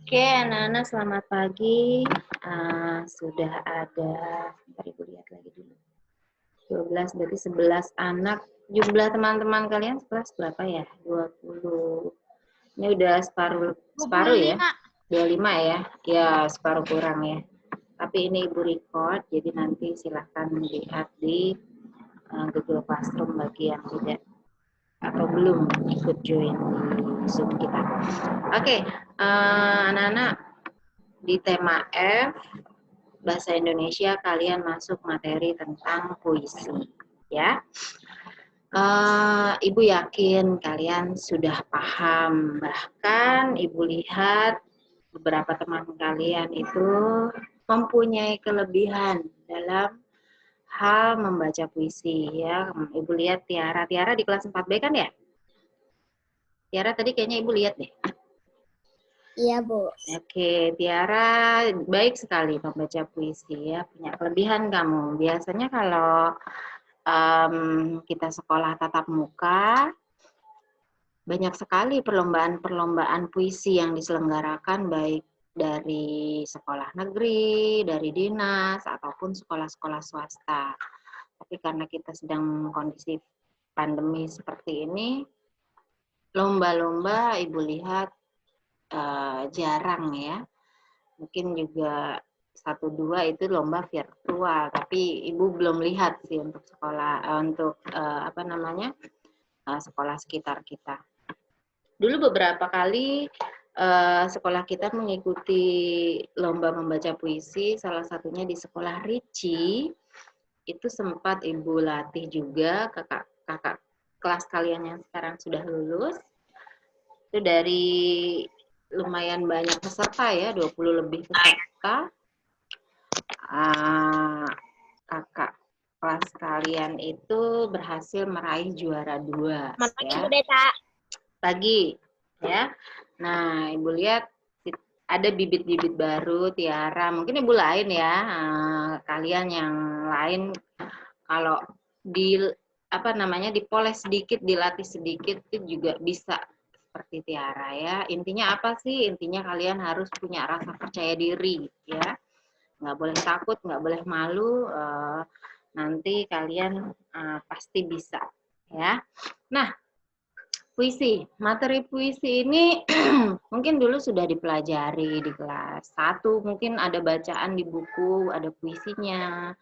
Oke, anak-anak selamat pagi. Sudah ada, bentar Ibu lihat lagi dulu. 12 berarti 11 anak. Jumlah teman-teman kalian kelas berapa ya? 20. Ini udah separuh ya? 25 ya? Ya, separuh kurang ya. Tapi ini Ibu record, jadi nanti silahkan lihat di Google Classroom bagi yang tidak atau belum ikut join di Zoom kita. Oke, anak-anak di tema F Bahasa Indonesia kalian masuk materi tentang puisi, ya. Ibu yakin kalian sudah paham, bahkan Ibu lihat beberapa teman kalian itu mempunyai kelebihan dalam hal membaca puisi, ya. Ibu lihat Tiara di kelas 4B kan ya? Tiara tadi kayaknya Ibu lihat deh. Iya, Bu. Oke, Tiara baik sekali membaca puisi ya, punya kelebihan kamu. Biasanya kalau kita sekolah tatap muka, banyak sekali perlombaan-perlombaan puisi yang diselenggarakan baik dari sekolah negeri, dari dinas, ataupun sekolah-sekolah swasta. Tapi karena kita sedang kondisi pandemi seperti ini, lomba-lomba Ibu lihat jarang ya. Mungkin juga 1-2 itu lomba virtual, tapi Ibu belum lihat sih untuk sekolah, sekolah sekitar kita. Dulu beberapa kali sekolah kita mengikuti lomba membaca puisi, salah satunya di sekolah Ricci, itu sempat Ibu latih juga kakak kelas kalian yang sekarang sudah lulus. Itu dari lumayan banyak peserta ya, 20 lebih peserta. Kakak kelas kalian itu berhasil meraih juara 2. Ya. Pagi, ya. Nah, Ibu lihat ada bibit-bibit baru, Tiara. Mungkin Ibu lain ya, kalian yang lain kalau dipoles sedikit, dilatih sedikit itu juga bisa seperti Tiara ya. Intinya apa sih? Intinya kalian harus punya rasa percaya diri ya. Nggak boleh takut, nggak boleh malu, nanti kalian pasti bisa ya. Nah, puisi, materi puisi ini mungkin dulu sudah dipelajari di kelas 1, mungkin ada bacaan di buku, ada puisinya.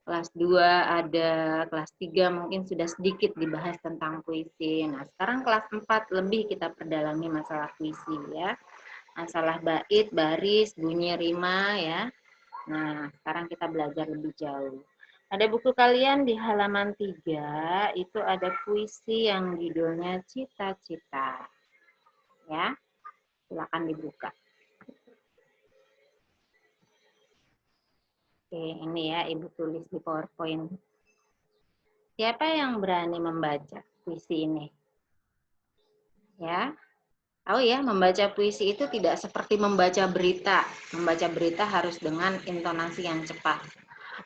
Kelas 2 ada, kelas 3 mungkin sudah sedikit dibahas tentang puisi. Nah, sekarang kelas 4 lebih kita perdalami masalah puisi ya. Masalah bait, baris, bunyi rima ya. Nah, sekarang kita belajar lebih jauh. Ada buku kalian di halaman 3, itu ada puisi yang judulnya Cita-Cita. Ya, silakan dibuka. Oke, ini ya, Ibu tulis di PowerPoint. Siapa yang berani membaca puisi ini? Ya, tahu ya, membaca puisi itu tidak seperti membaca berita. Membaca berita harus dengan intonasi yang cepat.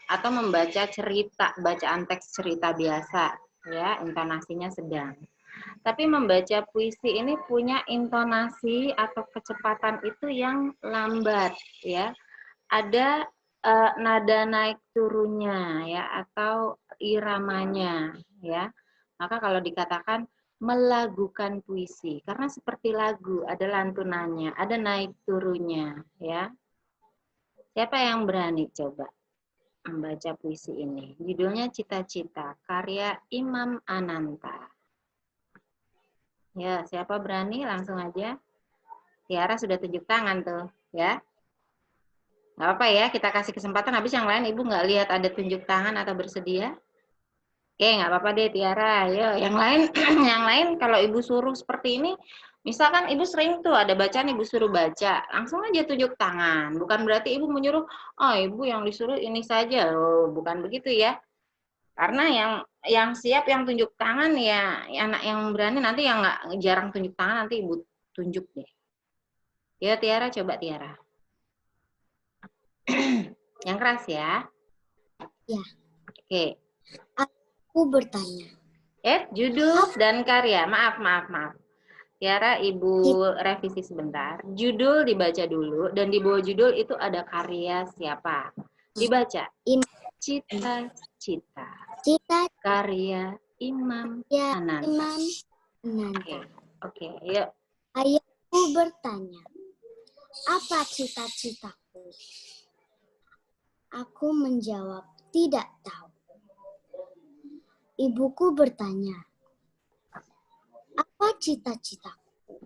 Atau membaca cerita, bacaan teks cerita biasa, ya, intonasinya sedang. Tapi membaca puisi ini punya intonasi atau kecepatan itu yang lambat, ya. Ada nada naik turunnya, ya, atau iramanya, ya. Maka kalau dikatakan melagukan puisi, karena seperti lagu, ada lantunannya, ada naik turunnya, ya. Siapa yang berani coba membaca puisi ini? Judulnya Cita-Cita, karya Imam Ananta. Ya, siapa berani? Langsung aja. Tiara sudah tunjuk tangan tuh, ya. Nggak apa-apa ya, kita kasih kesempatan. Habis yang lain Ibu nggak lihat ada tunjuk tangan atau bersedia. Oke, nggak apa-apa deh Tiara. Ayo, yang lain, yang lain kalau Ibu suruh seperti ini, misalkan Ibu sering tuh ada bacaan Ibu suruh baca, langsung aja tunjuk tangan. Bukan berarti Ibu menyuruh, oh Ibu yang disuruh ini saja. Oh, bukan begitu ya. Karena yang siap yang tunjuk tangan ya anak yang berani, nanti yang nggak jarang tunjuk tangan nanti Ibu tunjuk deh. Ya Tiara, coba Tiara. Yang keras ya. Ya. Oke. Aku bertanya. Judul dan karya. Maaf. Tiara, Ibu revisi sebentar. Judul dibaca dulu, dan di bawah judul itu ada karya siapa. Dibaca. Cita-cita. Cita Karya Imam ya Ananta. Imam Ananta. Oke, yuk. Ayahku bertanya, apa cita-citaku? Aku menjawab, tidak tahu. Ibuku bertanya, apa cita-citaku?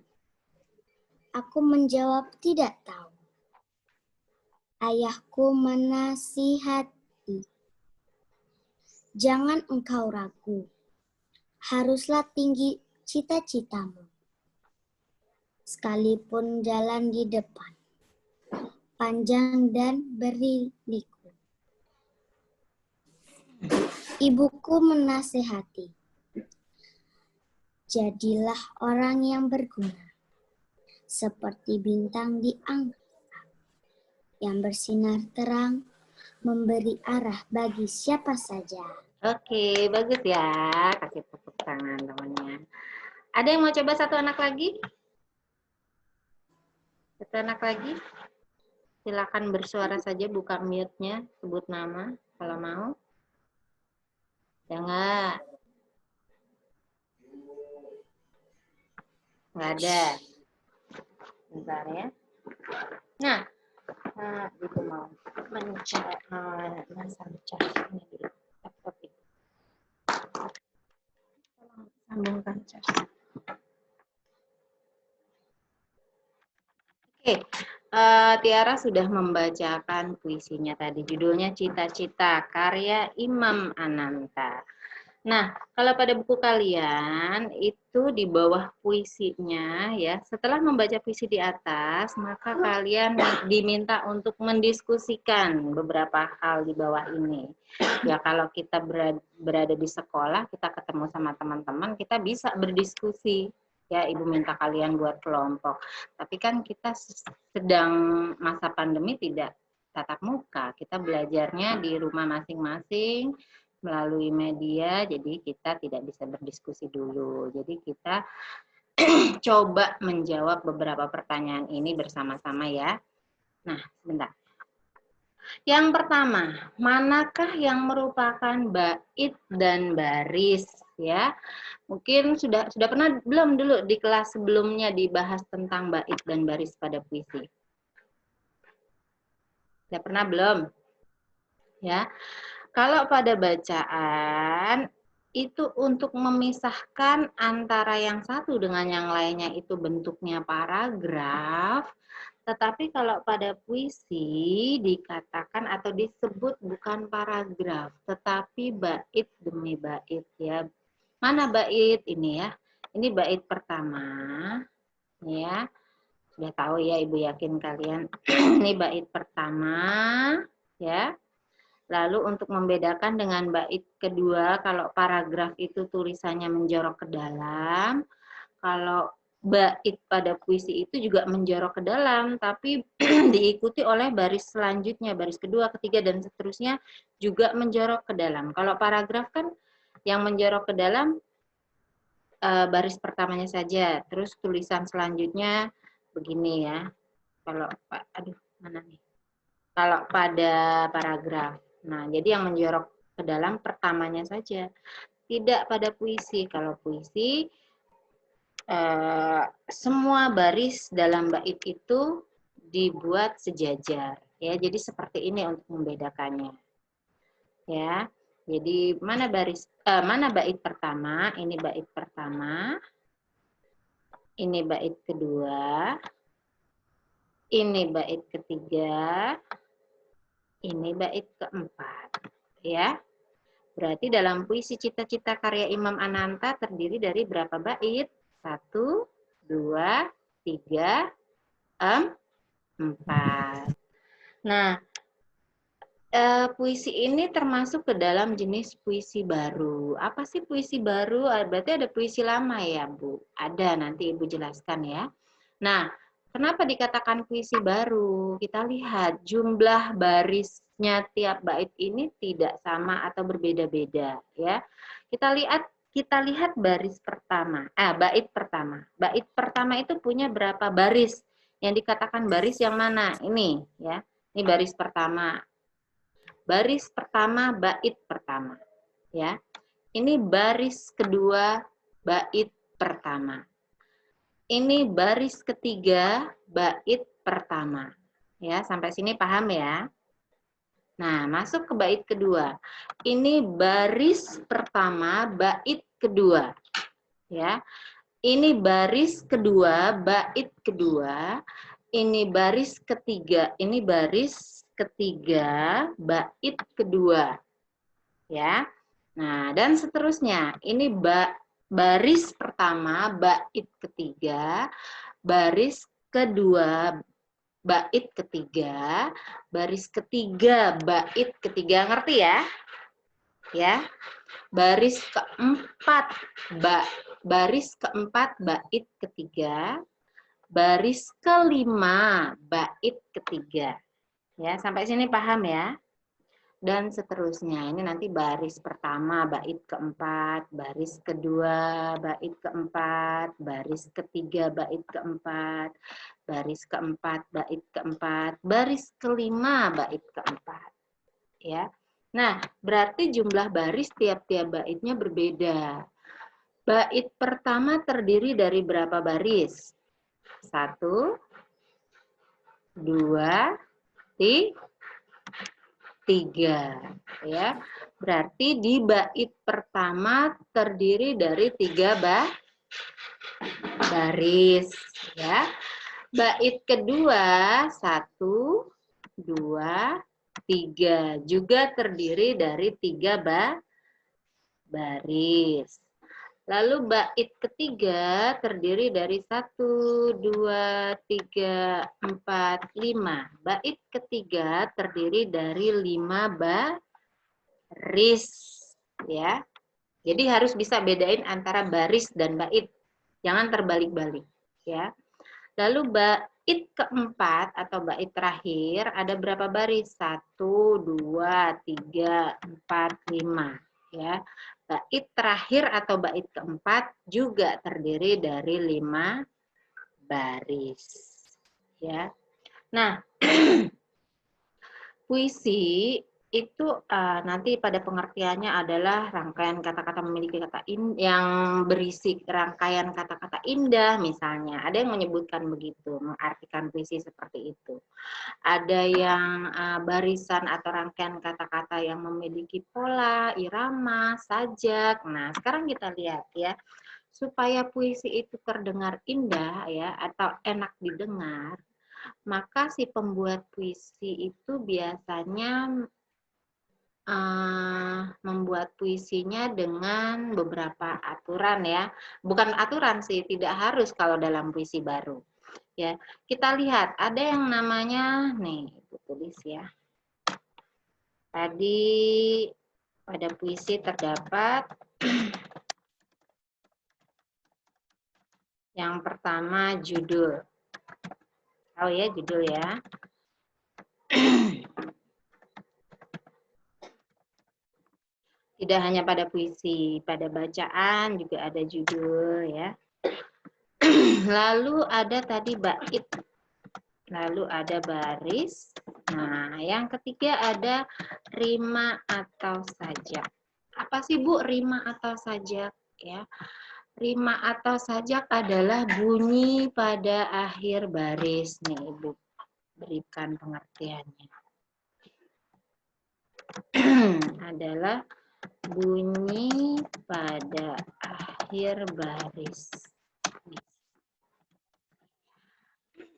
Aku menjawab, tidak tahu. Ayahku menasihati, jangan engkau ragu, haruslah tinggi cita-citamu. Sekalipun jalan di depan, panjang dan berliku. Ibuku menasihati, jadilah orang yang berguna, seperti bintang di angkasa, yang bersinar terang, memberi arah bagi siapa saja. Oke, bagus ya. Kasih tepuk tangan temannya. Ada yang mau coba satu anak lagi? Satu anak lagi? Silakan bersuara saja, buka mute-nya, sebut nama kalau mau. Jangan. Nggak ada. Bentar ya. Nah, itu mau mencari ini di laptop itu. Sambungkan cas. Oke, Tiara sudah membacakan puisinya tadi. Judulnya Cita-Cita, karya Imam Ananta. Nah, kalau pada buku kalian itu di bawah puisinya ya, setelah membaca puisi di atas, maka kalian diminta untuk mendiskusikan beberapa hal di bawah ini. Ya, kalau kita berada di sekolah, kita ketemu sama teman-teman, kita bisa berdiskusi. Ya, Ibu minta kalian buat kelompok. Tapi kan kita sedang masa pandemi tidak tatap muka. Kita belajarnya di rumah masing-masing melalui media, jadi kita tidak bisa berdiskusi dulu. Jadi kita coba menjawab beberapa pertanyaan ini bersama-sama ya. Nah, sebentar. Yang pertama, manakah yang merupakan bait dan baris ya? Mungkin sudah pernah belum dulu di kelas sebelumnya dibahas tentang bait dan baris pada puisi? Sudah pernah belum? Ya. Kalau pada bacaan itu untuk memisahkan antara yang satu dengan yang lainnya itu bentuknya paragraf, tetapi kalau pada puisi dikatakan atau disebut bukan paragraf, tetapi bait demi bait ya. Mana bait ini ya? Ini bait pertama ya. Sudah tahu ya, Ibu yakin kalian. Ini bait pertama ya. Lalu untuk membedakan dengan bait kedua, kalau paragraf itu tulisannya menjorok ke dalam, kalau bait pada puisi itu juga menjorok ke dalam, tapi diikuti oleh baris selanjutnya, baris kedua, ketiga, dan seterusnya juga menjorok ke dalam. Kalau paragraf kan yang menjorok ke dalam baris pertamanya saja, terus tulisan selanjutnya begini ya. Kalau mana nih? Kalau pada paragraf. Nah, jadi yang menjorok ke dalam pertamanya saja. Tidak pada puisi. Kalau puisi, semua baris dalam bait itu dibuat sejajar. Ya, jadi seperti ini untuk membedakannya. Ya, jadi mana bait pertama? Ini bait pertama. Ini bait kedua. Ini bait ketiga. Ini bait keempat, ya. Berarti dalam puisi Cita-Cita karya Imam Ananta terdiri dari berapa bait? 1, 2, 3, 4. Nah, puisi ini termasuk ke dalam jenis puisi baru. Apa sih puisi baru? Berarti ada puisi lama ya, Bu? Ada, nanti Ibu jelaskan ya. Nah, kenapa dikatakan puisi baru? Kita lihat jumlah barisnya tiap bait ini tidak sama atau berbeda-beda ya. Kita lihat kita lihat baris pertama, bait pertama. Bait pertama itu punya berapa baris? Yang dikatakan baris yang mana? Ini ya. Ini baris pertama. Baris pertama bait pertama, ya. Ini baris kedua bait pertama. Ini baris ketiga bait pertama. Ya, sampai sini paham ya? Nah, masuk ke bait kedua. Ini baris pertama bait kedua. Ya. Ini baris kedua bait kedua. Ini baris ketiga. Ini baris ketiga bait kedua. Ya. Nah, dan seterusnya. Ini baris pertama bait ketiga, baris kedua bait ketiga, baris ketiga bait ketiga, ngerti ya? Ya. Baris keempat baris keempat bait ketiga, baris kelima bait ketiga. Ya, sampai sini paham ya? Dan seterusnya. Ini nanti baris pertama bait keempat, baris kedua bait keempat, baris ketiga bait keempat, baris keempat bait keempat, baris kelima bait keempat. Ya. Nah, berarti jumlah baris tiap-tiap baitnya berbeda. Bait pertama terdiri dari berapa baris? 1, 2, 3, ya. Berarti di bait pertama terdiri dari 3 baris, ya. Bait kedua 1, 2, 3 juga terdiri dari 3 baris. Lalu bait ketiga terdiri dari 1, 2, 3, 4, 5. Bait ketiga terdiri dari 5 baris. Ya. Jadi harus bisa bedain antara baris dan bait. Jangan terbalik-balik. Ya. Lalu bait keempat atau bait terakhir ada berapa baris? 1, 2, 3, 4, 5. Ya. Bait terakhir atau bait keempat juga terdiri dari 5 baris. Ya. Nah, puisi itu nanti pada pengertiannya adalah rangkaian kata-kata memiliki kata yang berisi rangkaian kata-kata indah misalnya. Ada yang menyebutkan begitu, mengartikan puisi seperti itu. Ada yang barisan atau rangkaian kata-kata yang memiliki pola, irama, sajak. Nah, sekarang kita lihat ya. Supaya puisi itu terdengar indah ya atau enak didengar, maka si pembuat puisi itu biasanya membuat puisinya dengan beberapa aturan ya. Bukan aturan sih, tidak harus kalau dalam puisi baru. Ya, kita lihat ada yang namanya nih, Ibu tulis ya. Tadi pada puisi terdapat yang pertama judul. Tahu ya judul ya. Tidak hanya pada puisi, pada bacaan juga ada judul ya. Lalu ada tadi bait. Lalu ada baris. Nah, yang ketiga ada rima atau sajak. Apa sih Bu rima atau sajak ya? Rima atau sajak adalah bunyi pada akhir baris. Nih Ibu berikan pengertiannya. Adalah bunyi pada akhir baris.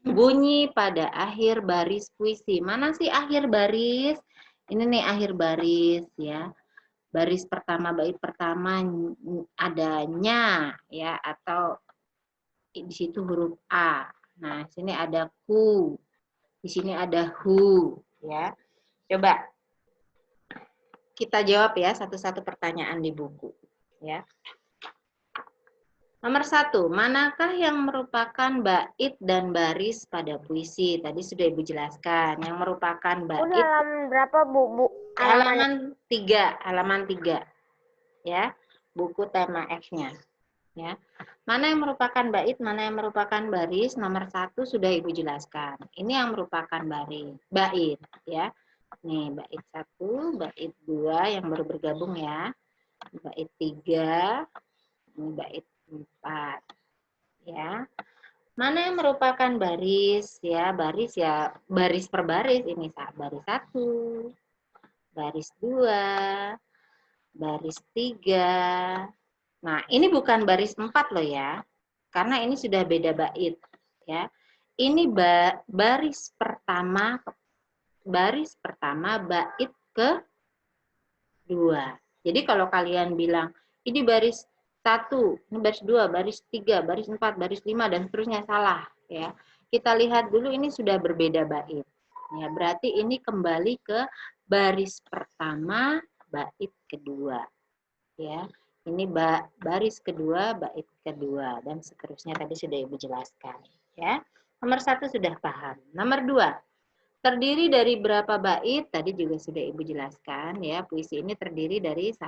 Bunyi pada akhir baris puisi. Mana sih akhir baris? Ini nih akhir baris ya. Baris pertama, bait pertama adanya ya atau di situ huruf A. Nah, sini ada ku. Di sini ada hu ya. Coba kita jawab ya satu-satu pertanyaan di buku ya. Nomor 1, manakah yang merupakan bait dan baris pada puisi? Tadi sudah Ibu jelaskan. Yang merupakan bait. Halaman berapa Bu? Halaman 3, halaman 3. Ya. buku tema F-nya. Ya. Mana yang merupakan bait, mana yang merupakan baris, nomor 1 sudah Ibu jelaskan. Ini yang merupakan bait, ya. Nih, bait 1, bait 2 yang baru bergabung ya. Bait 3, ini bait 4. Ya. Mana yang merupakan baris ya? Baris ya, baris per baris ini baris 1, baris 2, baris 3. Nah, ini bukan baris 4 loh ya. Karena ini sudah beda bait ya. Ini baris pertama bait kedua. Jadi kalau kalian bilang ini baris 1, ini baris 2, baris 3, baris 4, baris 5 dan seterusnya, salah ya. Kita lihat dulu ini sudah berbeda bait. Ya, berarti ini kembali ke baris pertama bait kedua. Ya. Ini baris kedua, bait kedua dan seterusnya tadi sudah Ibu jelaskan ya. Nomor 1 sudah paham. Nomor 2, terdiri dari berapa bait? Tadi juga sudah Ibu jelaskan ya. Puisi ini terdiri dari 1,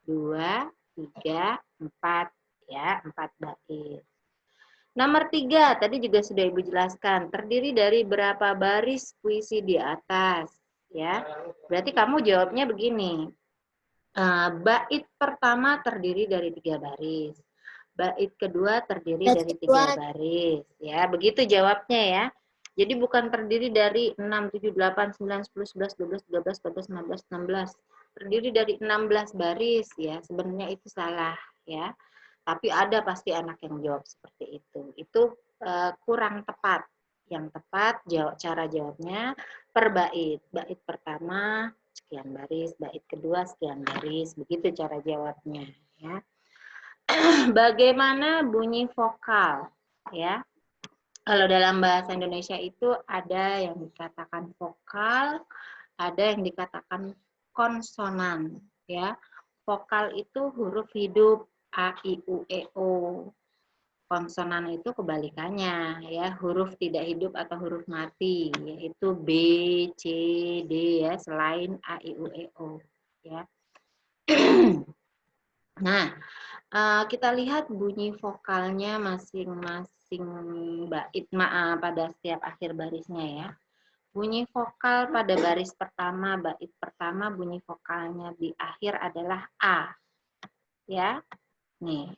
2, 3, 4 ya, 4 bait. Nomor 3 tadi juga sudah Ibu jelaskan, terdiri dari berapa baris puisi di atas ya. Berarti kamu jawabnya begini. Bait pertama terdiri dari 3 baris. Bait kedua terdiri dari 3 baris ya. Begitu jawabnya ya. Jadi bukan terdiri dari 6, 7, 8, 9, 10, 11, 12, 13, 14, 15, 16. Terdiri dari 16 baris ya. Sebenarnya itu salah ya. Tapi ada pasti anak yang jawab seperti itu. Itu kurang tepat. Yang tepat cara jawabnya per bait. Bait pertama sekian baris, bait kedua sekian baris. Begitu cara jawabnya ya. Bagaimana bunyi vokal ya? Kalau dalam bahasa Indonesia itu ada yang dikatakan vokal, ada yang dikatakan konsonan ya. Vokal itu huruf hidup A, I, U, E, O. Konsonan itu kebalikannya ya, huruf tidak hidup atau huruf mati, yaitu B, C, D ya, selain A, I, U, E, O ya. Nah, kita lihat bunyi vokalnya masing-masing bait pada setiap akhir barisnya ya. Bunyi vokal pada baris pertama, bait pertama, bunyi vokalnya di akhir adalah A. Ya. Nih.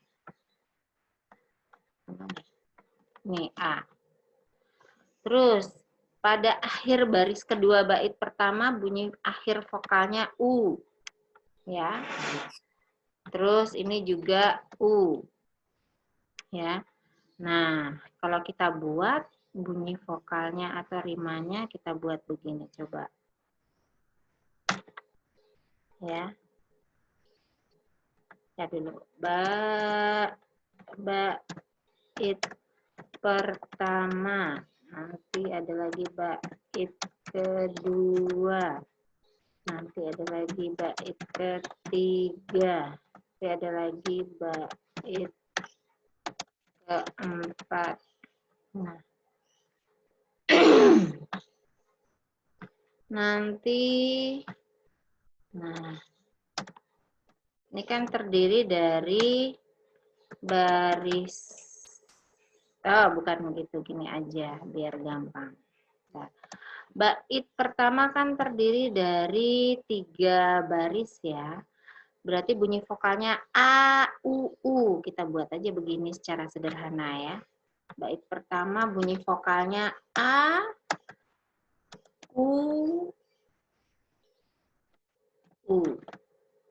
Nih A. Terus pada akhir baris kedua bait pertama bunyi akhir vokalnya U. Ya. Terus ini juga U. Ya. Nah, kalau kita buat bunyi vokalnya atau rimanya kita buat begini coba. Ya. Ya dulu. Bait pertama. Nanti ada lagi bait kedua. Nanti ada lagi bait ketiga. Nanti ada lagi bait keempat. Nah. Nanti, nah, ini kan terdiri dari baris, bukan begitu, gini aja, biar gampang. Nah, bait pertama kan terdiri dari 3 baris ya, berarti bunyi vokalnya A, U, U. Kita buat aja begini secara sederhana ya. Bait pertama bunyi vokalnya A, U, U.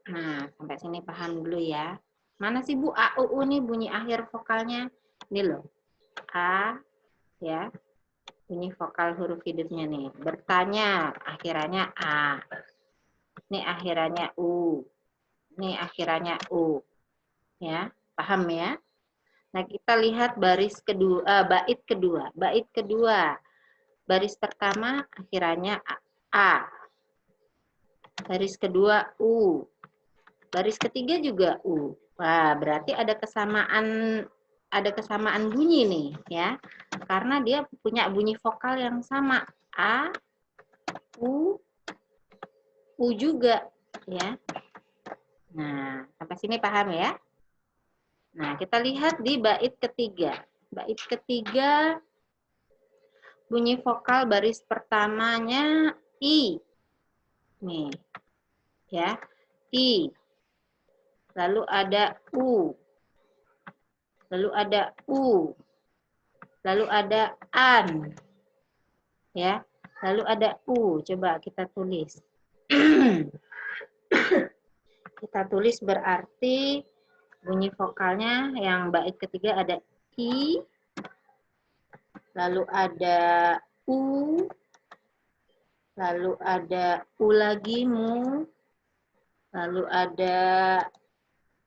Nah, sampai sini paham dulu ya. Mana sih Bu A, U, U nih bunyi akhir vokalnya? Ini loh. A, ya. Bunyi vokal huruf hidupnya nih. Bertanya, akhirannya A. Ini akhirannya U. Ini akhirannya U. Ya, paham ya? Nah, kita lihat baris kedua, bait kedua. Bait kedua. Baris pertama akhirannya A. Baris kedua U. Baris ketiga juga U. Wah, berarti ada kesamaan bunyi nih ya. Karena dia punya bunyi vokal yang sama. A, U juga ya. Nah, sampai sini paham ya? Nah, kita lihat di bait ketiga. Bait ketiga, bunyi vokal baris pertamanya I. Nih, ya. I. Lalu ada U. Lalu ada U. Lalu ada an. Ya. Lalu ada U. Coba kita tulis. Kita tulis berarti bunyi vokalnya yang bait ketiga ada I. Lalu ada U. Lalu ada U lagi, mu. Lalu ada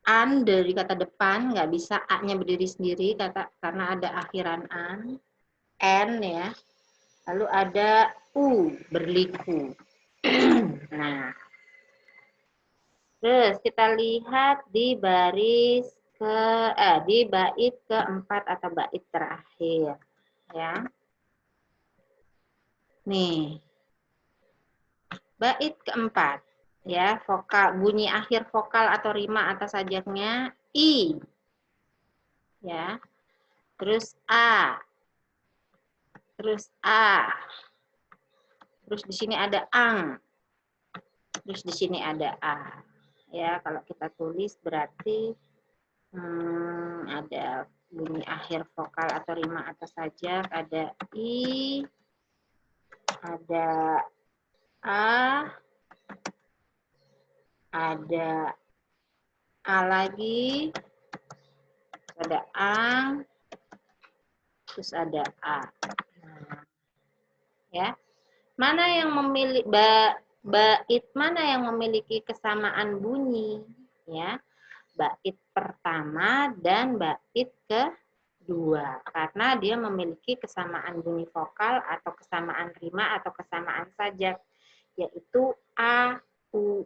an dari kata depan, nggak bisa a-nya berdiri sendiri karena ada akhiran an, n ya. Lalu ada u berliku. Nah, terus kita lihat di baris di bait keempat atau bait terakhir, ya. Nih, bait keempat, ya, vokal bunyi akhir vokal atau rima atas sajaknya i, ya. Terus a, terus a, terus di sini ada ang, terus di sini ada a. Ya, kalau kita tulis berarti ada bunyi akhir vokal atau rima atas sajak, ada i, ada a, ada a lagi, ada ang, terus ada a. Nah, ya, mana yang memiliki bait mana yang memiliki kesamaan bunyi, ya? Bait pertama dan bait kedua, karena dia memiliki kesamaan bunyi vokal atau kesamaan rima atau kesamaan sajak, yaitu a, u,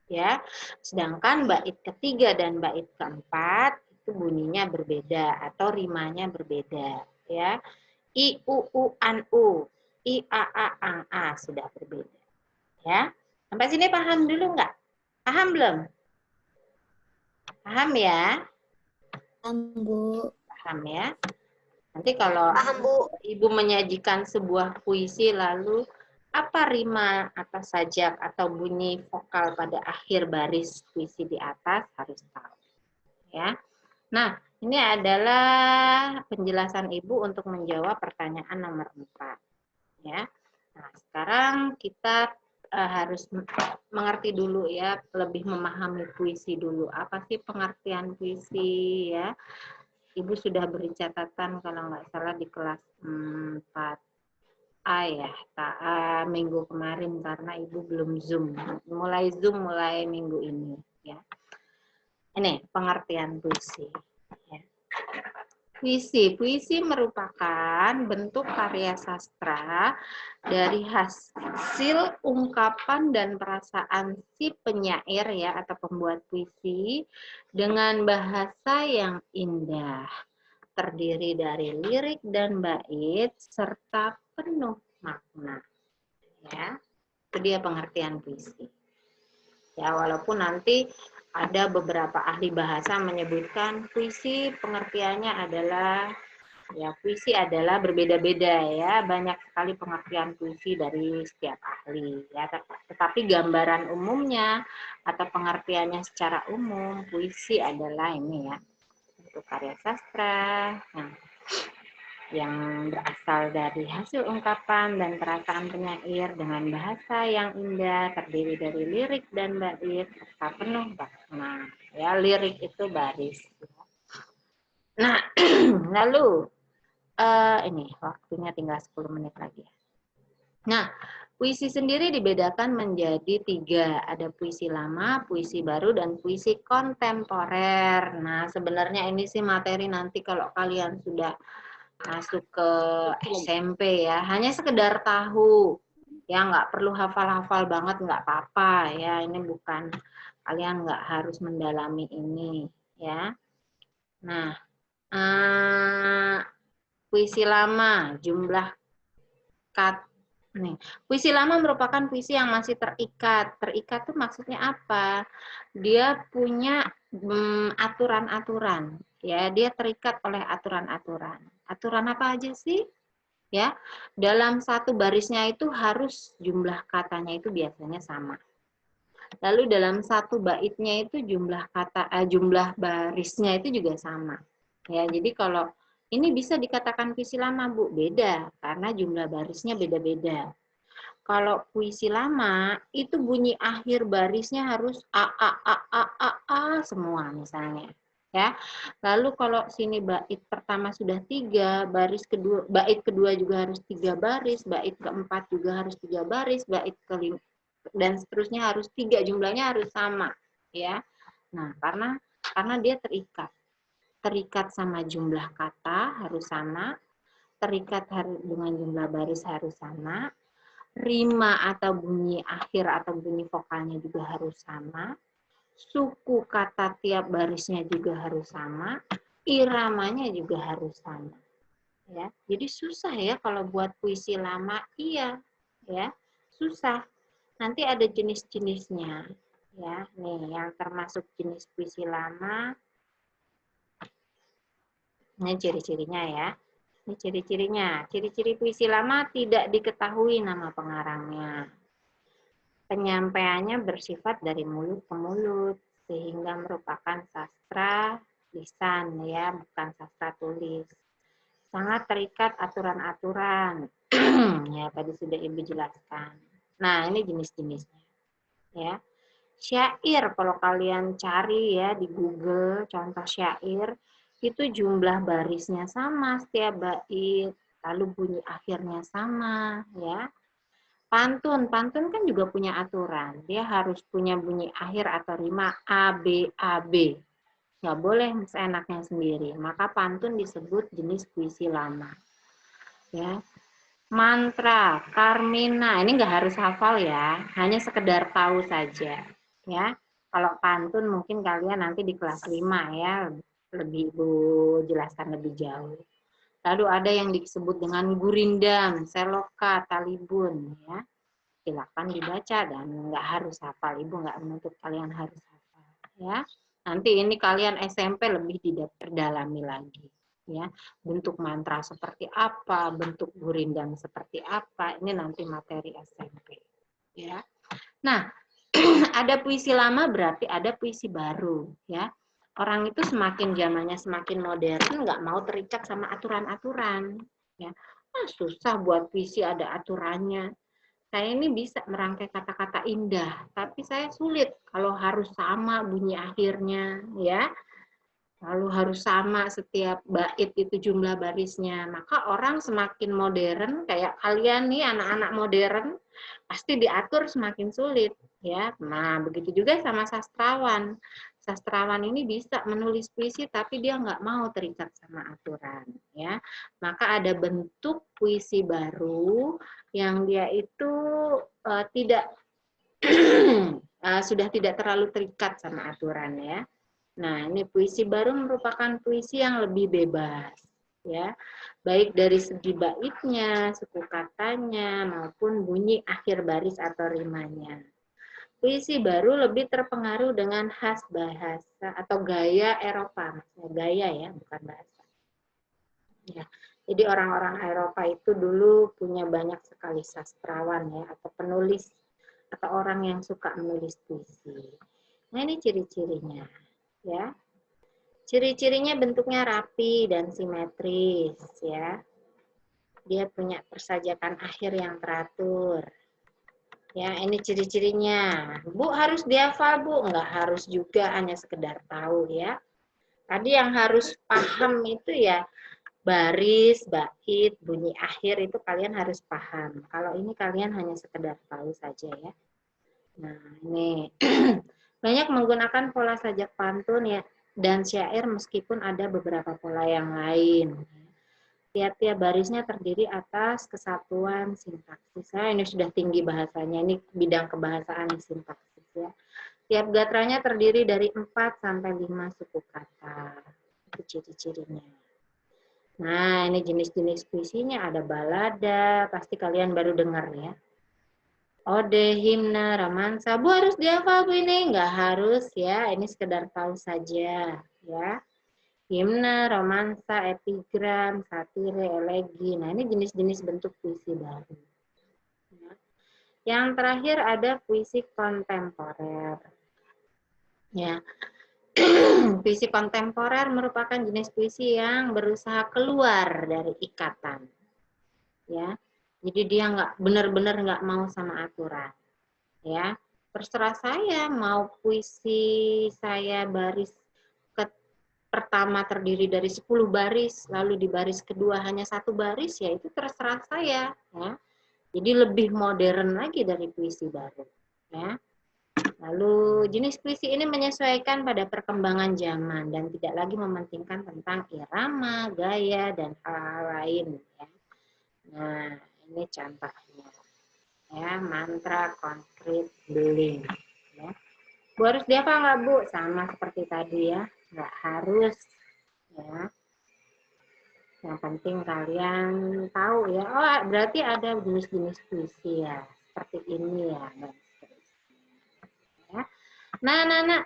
ya. Sedangkan bait ketiga dan bait keempat itu bunyinya berbeda atau rimanya berbeda, ya. I, u, an, u, i, a, ang, a sudah berbeda, ya. Sampai sini paham dulu nggak? Paham belum? Paham ya? Paham, Bu. Paham ya? Nanti kalau Paham, Bu. Ibu menyajikan sebuah puisi lalu apa rima atas sajak atau bunyi vokal pada akhir baris puisi di atas harus tahu. Ya. Nah, ini adalah penjelasan Ibu untuk menjawab pertanyaan nomor 4. Ya. Nah, sekarang kita harus mengerti dulu ya, lebih memahami puisi dulu. Apa sih pengertian puisi ya? Ibu sudah beri catatan kalau nggak salah di kelas 4A ya, minggu kemarin karena Ibu belum Zoom. Zoom mulai minggu ini ya. Ini pengertian puisi. Ya. Puisi merupakan bentuk karya sastra dari hasil ungkapan dan perasaan si penyair ya atau pembuat puisi dengan bahasa yang indah, terdiri dari lirik dan bait serta penuh makna. Ya, itu dia pengertian puisi. Ya, walaupun nanti ada beberapa ahli bahasa menyebutkan puisi pengertiannya adalah puisi adalah berbeda-beda ya, banyak sekali pengertian puisi dari setiap ahli ya, tetapi gambaran umumnya atau pengertiannya secara umum puisi adalah ini ya, untuk karya sastra yang berasal dari hasil ungkapan dan perasaan penyair dengan bahasa yang indah, terdiri dari lirik dan bait serta penuh makna. Ya, lirik itu baris. Nah, lalu ini waktunya tinggal 10 menit lagi. Nah, puisi sendiri dibedakan menjadi 3. Ada puisi lama, puisi baru, dan puisi kontemporer. Nah, sebenarnya ini sih materi nanti kalau kalian sudah masuk ke SMP ya, hanya sekedar tahu ya, nggak perlu hafal-hafal banget, nggak apa-apa ya, ini bukan, kalian nggak harus mendalami ini ya. Nah, puisi lama jumlah Nih, puisi lama merupakan puisi yang masih terikat. Terikat tuh maksudnya apa? Dia punya aturan-aturan, ya. Dia terikat oleh aturan-aturan. Aturan apa aja sih? Ya, dalam satu barisnya itu harus jumlah katanya itu biasanya sama. Lalu dalam satu baitnya itu jumlah barisnya itu juga sama. Ya, jadi kalau ini bisa dikatakan puisi lama, Bu, beda karena jumlah barisnya beda-beda. Kalau puisi lama itu bunyi akhir barisnya harus a semua misalnya, ya. Lalu kalau sini bait pertama sudah 3, bait kedua juga harus 3 baris, bait keempat juga harus 3 baris, bait kelima dan seterusnya harus 3, jumlahnya harus sama, ya. Nah, karena dia terikat sama jumlah kata harus sama, terikat dengan jumlah baris harus sama, rima atau bunyi akhir atau bunyi vokalnya juga harus sama, suku kata tiap barisnya juga harus sama, iramanya juga harus sama. Ya, jadi susah ya kalau buat puisi lama, iya, ya, susah. Nanti ada jenis-jenisnya, ya. Nih, yang termasuk jenis puisi lama, ini ciri-cirinya ya. Ini ciri-cirinya. Ciri-ciri puisi lama tidak diketahui nama pengarangnya. Penyampaiannya bersifat dari mulut ke mulut, sehingga merupakan sastra lisan, ya, bukan sastra tulis. Sangat terikat aturan-aturan. Ya, tadi sudah Ibu jelaskan. Nah, ini jenis-jenisnya. Ya. Syair, kalau kalian cari ya di Google, contoh syair, itu jumlah barisnya sama setiap bait, lalu bunyi akhirnya sama, ya. Pantun kan juga punya aturan. Dia harus punya bunyi akhir atau rima A, B, A, B. Nggak boleh seenaknya sendiri. Maka pantun disebut jenis puisi lama. Ya. Mantra, Karmina, ini nggak harus hafal ya. Hanya sekedar tahu saja. Ya. Kalau pantun mungkin kalian nanti di kelas 5 ya. Lebih Ibu jelaskan lebih jauh. Lalu ada yang disebut dengan gurindam, seloka, talibun, ya. Silakan dibaca dan nggak harus hafal. Ibu nggak menuntut kalian harus hafal, ya. Nanti ini kalian SMP lebih diperdalami lagi, ya. Bentuk mantra seperti apa, bentuk gurindam seperti apa, ini nanti materi SMP, ya. Nah, ada puisi lama berarti ada puisi baru, ya. Orang itu semakin zamannya semakin modern, nggak mau terikat sama aturan-aturan, ya. Susah buat puisi ada aturannya. Saya ini bisa merangkai kata-kata indah, tapi saya sulit kalau harus sama bunyi akhirnya, ya. Lalu harus sama setiap bait itu jumlah barisnya. Maka orang semakin modern, kayak kalian nih anak-anak modern, pasti diatur semakin sulit, ya. Nah, begitu juga sama sastrawan. Sastrawan ini bisa menulis puisi, tapi dia nggak mau terikat sama aturan, ya. Maka ada bentuk puisi baru yang dia itu tidak sudah tidak terlalu terikat sama aturan, ya. Nah, ini puisi baru merupakan puisi yang lebih bebas, ya. Baik dari segi baitnya, suku katanya, maupun bunyi akhir baris atau rimanya. Puisi baru lebih terpengaruh dengan khas bahasa atau gaya Eropa, gaya ya, bukan bahasa. Ya. Jadi orang-orang Eropa itu dulu punya banyak sekali sastrawan ya, atau penulis atau orang yang suka menulis puisi. Nah, ini ciri-cirinya, ya. Ciri-cirinya bentuknya rapi dan simetris, ya. Dia punya persajakan akhir yang teratur. Ya, ini ciri-cirinya. Bu, harus dihafal, Bu. Enggak harus juga, hanya sekedar tahu, ya. Tadi yang harus paham itu ya, baris, bait, bunyi akhir itu kalian harus paham. Kalau ini kalian hanya sekedar tahu saja, ya. Nah, ini. Banyak menggunakan pola sajak pantun ya dan syair meskipun ada beberapa pola yang lain. Tiap-tiap barisnya terdiri atas kesatuan sintaksis. Nah, ini sudah tinggi bahasanya, ini bidang kebahasaan sintaksis ya. Tiap gatranya terdiri dari 4 sampai 5 suku kata. Itu ciri-cirinya. Nah, ini jenis-jenis puisinya ada balada, pasti kalian baru dengar ya. Ode, himne, romansa. Bu harus dihafal Bu ini? Nggak harus ya, ini sekedar tahu saja ya. Himne, romansa, epigram, satire, elegi. Nah, ini jenis-jenis bentuk puisi baru. Ya. Yang terakhir ada puisi kontemporer. Ya. Puisi kontemporer merupakan jenis puisi yang berusaha keluar dari ikatan. Ya. Jadi dia nggak benar-benar nggak mau sama aturan. Ya. Terserah saya mau puisi saya baris pertama terdiri dari 10 baris, lalu di baris kedua hanya 1 baris, ya itu terserah saya. Ya. Jadi lebih modern lagi dari puisi baru. Ya. Lalu jenis puisi ini menyesuaikan pada perkembangan zaman dan tidak lagi mementingkan tentang irama, gaya, dan hal-hal lain. Ya. Nah, ini contohnya. Ya, mantra, konkret, beling. Ya. Bu harus dihafal nggak Bu? Sama seperti tadi ya, nggak harus. Ya. Yang penting kalian tahu ya, oh berarti ada jenis-jenis puisi ya, seperti ini ya. Nah,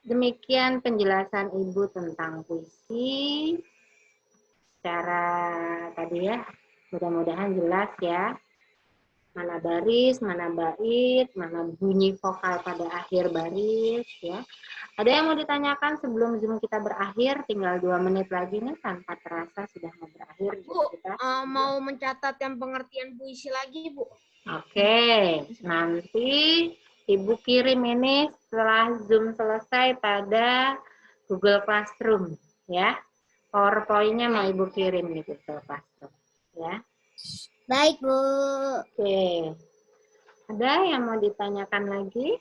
demikian penjelasan Ibu tentang puisi. Secara tadi ya, mudah-mudahan jelas ya. Mana baris, mana bait, mana bunyi vokal pada akhir baris ya. Ada yang mau ditanyakan sebelum Zoom kita berakhir? Tinggal 2 menit lagi nih, tanpa terasa sudah mau berakhir. Bu, mau mencatat yang pengertian puisi lagi, Bu. Oke, nanti Ibu kirim ini setelah Zoom selesai pada Google Classroom ya. PowerPoint-nya mau Ibu kirim di Google Classroom ya. Baik, Bu. Oke. Ada yang mau ditanyakan lagi?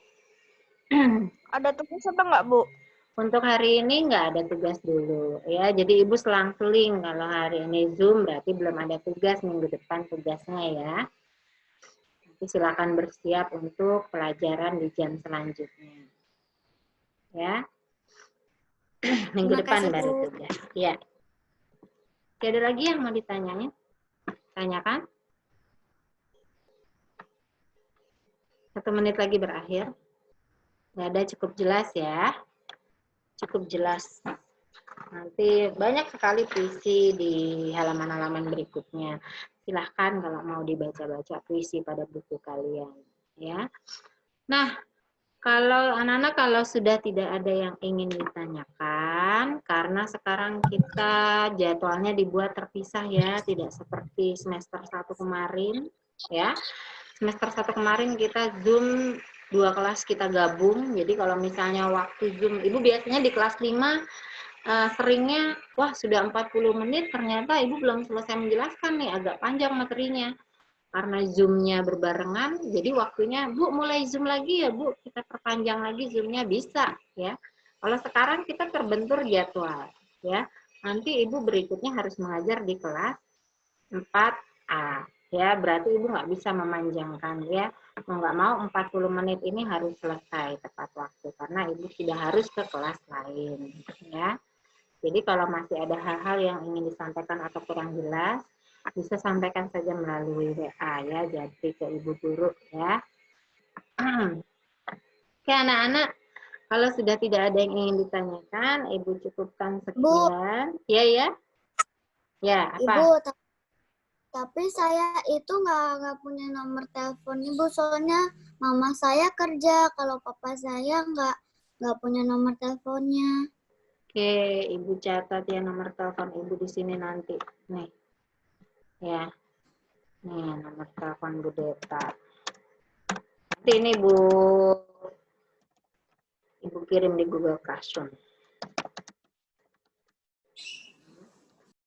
Ada tugas apa nggak, Bu? Untuk hari ini nggak ada tugas dulu ya. Jadi Ibu selang-seling, kalau hari ini Zoom berarti belum ada tugas, minggu depan tugasnya ya. Nanti silakan bersiap untuk pelajaran di jam selanjutnya. Ya. Minggu Terima depan kasih, baru Bu. tugas. Ya. Oke, ada lagi yang mau ditanyain? Tanyakan. 1 menit lagi berakhir. Nggak ada, cukup jelas ya. Cukup jelas. Nanti banyak sekali puisi di halaman-halaman berikutnya. Silahkan kalau mau dibaca-baca puisi pada buku kalian. Ya. Nah, kalau anak-anak kalau sudah tidak ada yang ingin ditanyakan, karena sekarang kita jadwalnya dibuat terpisah ya, tidak seperti semester 1 kemarin. Ya. Semester 1 kemarin kita Zoom 2 kelas kita gabung, jadi kalau misalnya waktu Zoom, Ibu biasanya di kelas 5 seringnya, wah sudah 40 menit, ternyata Ibu belum selesai menjelaskan nih, agak panjang materinya. Karena Zoom-nya berbarengan, jadi waktunya, Bu mulai Zoom lagi ya Bu, kita perpanjang lagi Zoom-nya, bisa ya. Kalau sekarang kita terbentur jadwal ya, nanti Ibu berikutnya harus mengajar di kelas 4A. Ya, berarti Ibu nggak bisa memanjangkan ya. Mau nggak mau 40 menit ini harus selesai tepat waktu karena Ibu sudah harus ke kelas lain ya. Jadi kalau masih ada hal-hal yang ingin disampaikan atau kurang jelas, bisa sampaikan saja melalui WA ya, jadi ke Ibu Guru ya. Oke anak-anak, kalau sudah tidak ada yang ingin ditanyakan, Ibu cukupkan sekian. Ya ya. Ya, apa? Ibu, tapi saya itu nggak punya nomor telepon Ibu, soalnya mama saya kerja, kalau papa saya nggak punya nomor teleponnya. Oke, Ibu catat ya nomor telepon Ibu di sini nanti. Nih. Ya. Nih, nomor telepon Bu Deta. Nanti ini Ibu kirim di Google Classroom.